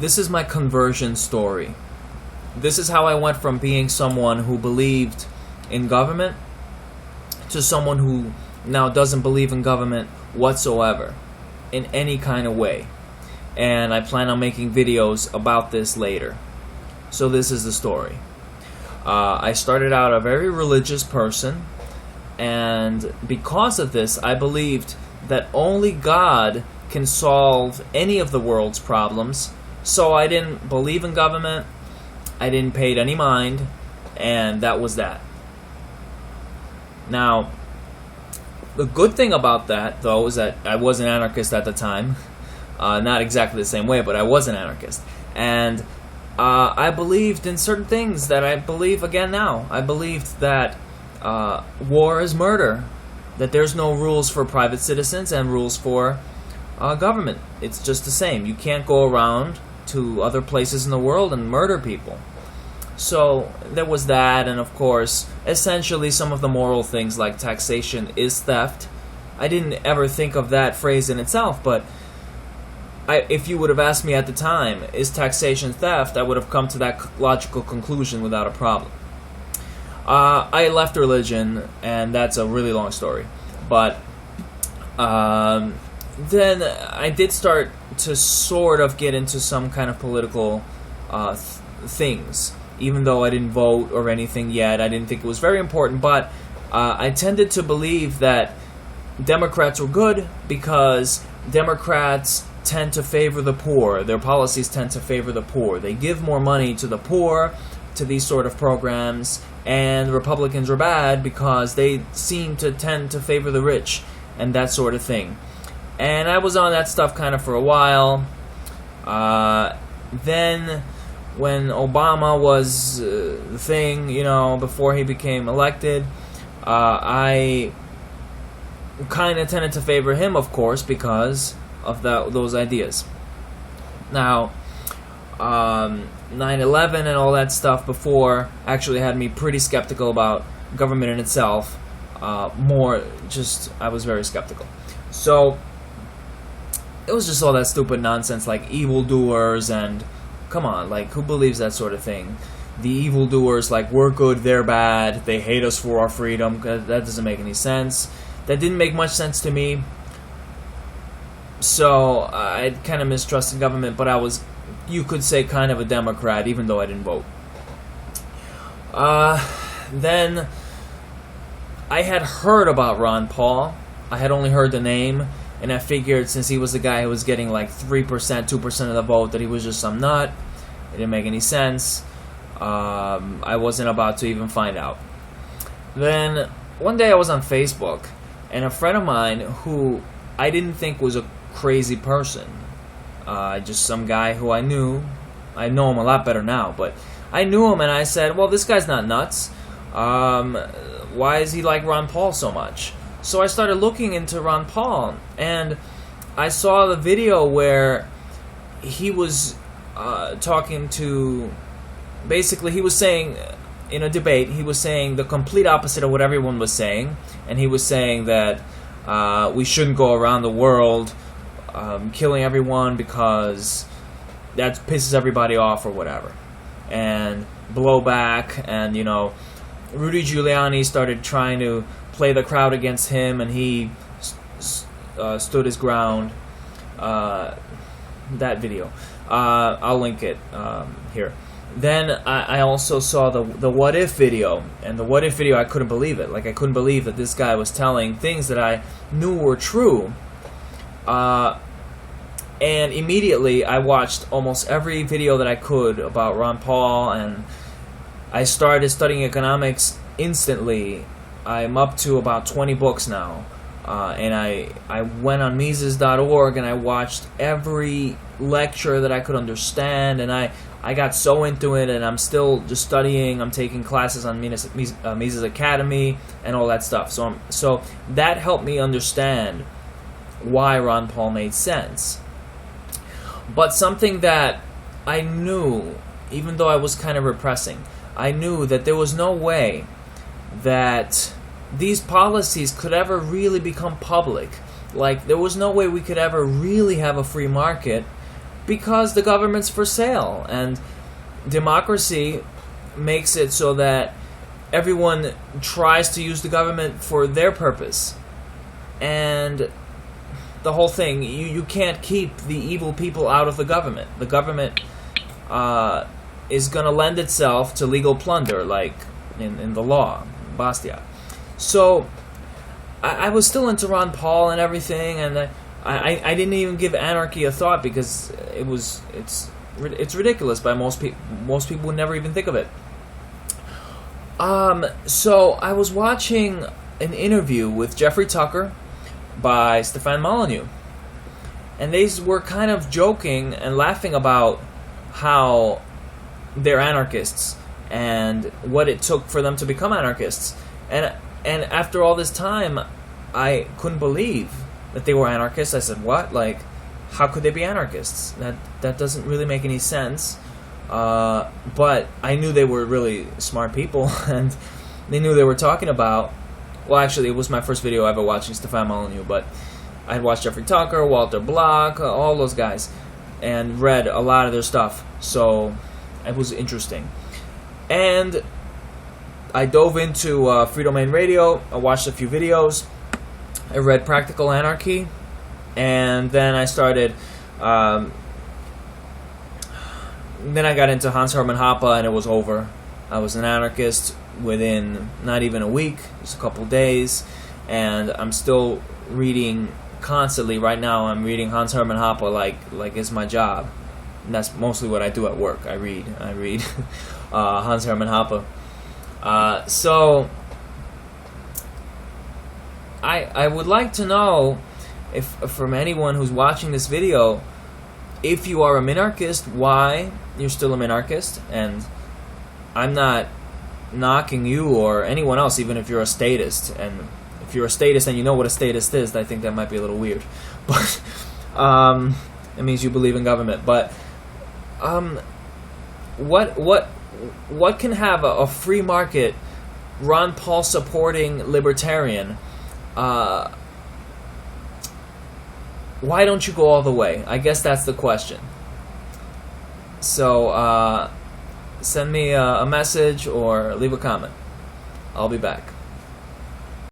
This is my conversion story. This is how I went from being someone who believed in government to someone who now doesn't believe in government whatsoever in any kind of way. And I plan on making videos about this later. So this is the story. I started out a very religious person, and because of this, I believed that only God can solve any of the world's problems. So I didn't believe in government, I didn't pay it any mind, and that was that. Now, the good thing about that, though, is that I was an anarchist at the time. Not exactly the same way, but I was an anarchist. And I believed in certain things that I believe again now. I believed that war is murder, that there's no rules for private citizens and rules for government. It's just the same. You can't go around to other places in the world and murder people. So there was that, and of course, essentially some of the moral things like taxation is theft. I didn't ever think of that phrase in itself, but if you would have asked me at the time, is taxation theft, I would have come to that logical conclusion without a problem. I left religion, and that's a really long story. But then I did start to sort of get into some kind of political things. Even though I didn't vote or anything yet, I didn't think it was very important, but I tended to believe that Democrats were good because Democrats tend to favor the poor. Their policies tend to favor the poor. They give more money to the poor, to these sort of programs, and Republicans are bad because they seem to tend to favor the rich and that sort of thing. And I was on that stuff kind of for a while. Then when Obama was the thing, before he became elected, I kind of tended to favor him, of course, because of those ideas. Now, 9/11 and all that stuff before actually had me pretty skeptical about government in itself. I was very skeptical. So, it was just all that stupid nonsense like evildoers and... Come on, like, who believes that sort of thing? The evildoers, like, we're good, they're bad, they hate us for our freedom. That doesn't make any sense. That didn't make much sense to me. So, I kind of mistrusted government, but I was, you could say, kind of a Democrat, even though I didn't vote. Then, I had heard about Ron Paul. I had only heard the name. And I figured since he was the guy who was getting like 3%, 2% of the vote, that he was just some nut. It didn't make any sense. I wasn't about to even find out. Then one day I was on Facebook, and a friend of mine who I didn't think was a crazy person, just some guy who I knew. I know him a lot better now, but I knew him, and I said, well, this guy's not nuts. Why is he like Ron Paul so much? So I started looking into Ron Paul, and I saw the video where he was talking to... Basically, he was saying, in a debate, he was saying the complete opposite of what everyone was saying, and he was saying that we shouldn't go around the world killing everyone because that pisses everybody off or whatever. And blowback, and, Rudy Giuliani started trying to play the crowd against him, and he stood his ground. That video, I'll link it here. Then I also saw the What If video, and the What If video, I couldn't believe it. Like, I couldn't believe that this guy was telling things that I knew were true. And immediately I watched almost every video that I could about Ron Paul, and I started studying economics instantly. I'm up to about 20 books now, and I went on Mises.org and I watched every lecture that I could understand, and I got so into it, and I'm still just studying. I'm taking classes on Mises Academy and all that stuff. So that helped me understand why Ron Paul made sense. But something that I knew, even though I was kind of repressing, I knew that there was no way that these policies could ever really become public. Like, there was no way we could ever really have a free market Because the government's for sale, and democracy makes it so that everyone tries to use the government for their purpose. And the whole thing, you can't keep the evil people out of the government. The government is going to lend itself to legal plunder, like in the law, Bastia. So I was still into Ron Paul and everything, and I didn't even give Anarchy a thought because it's ridiculous by most people. Most people would never even think of it. So I was watching an interview with Jeffrey Tucker by Stefan Molyneux, and they were kind of joking and laughing about how they're anarchists and what it took for them to become anarchists. And after all this time, I couldn't believe that they were anarchists. I said, what? Like, how could they be anarchists? That doesn't really make any sense. But I knew they were really smart people, and they knew they were talking about... Well, actually, it was my first video ever watching Stefan Molyneux, but I had watched Jeffrey Tucker, Walter Block, all those guys, and read a lot of their stuff, so it was interesting. And I dove into Free Domain Radio. I watched a few videos. I read Practical Anarchy, and then I started... then I got into Hans-Hermann and it was over. I was an anarchist within not even a week, just a couple days, and I'm still reading constantly. Right now I'm reading Hans-Hermann like it's my job. And that's mostly what I do at work. I read Hans-Hermann. So I would like to know if from anyone who's watching this video, if you are a minarchist, why you're still a minarchist. And I'm not knocking you or anyone else, even if you're a statist. And if you're a statist and you know what a statist is, I think that might be a little weird. But it means you believe in government. But what can have a free market, Ron Paul supporting libertarian? Why don't you go all the way? I guess that's the question. So send me a message or leave a comment. I'll be back.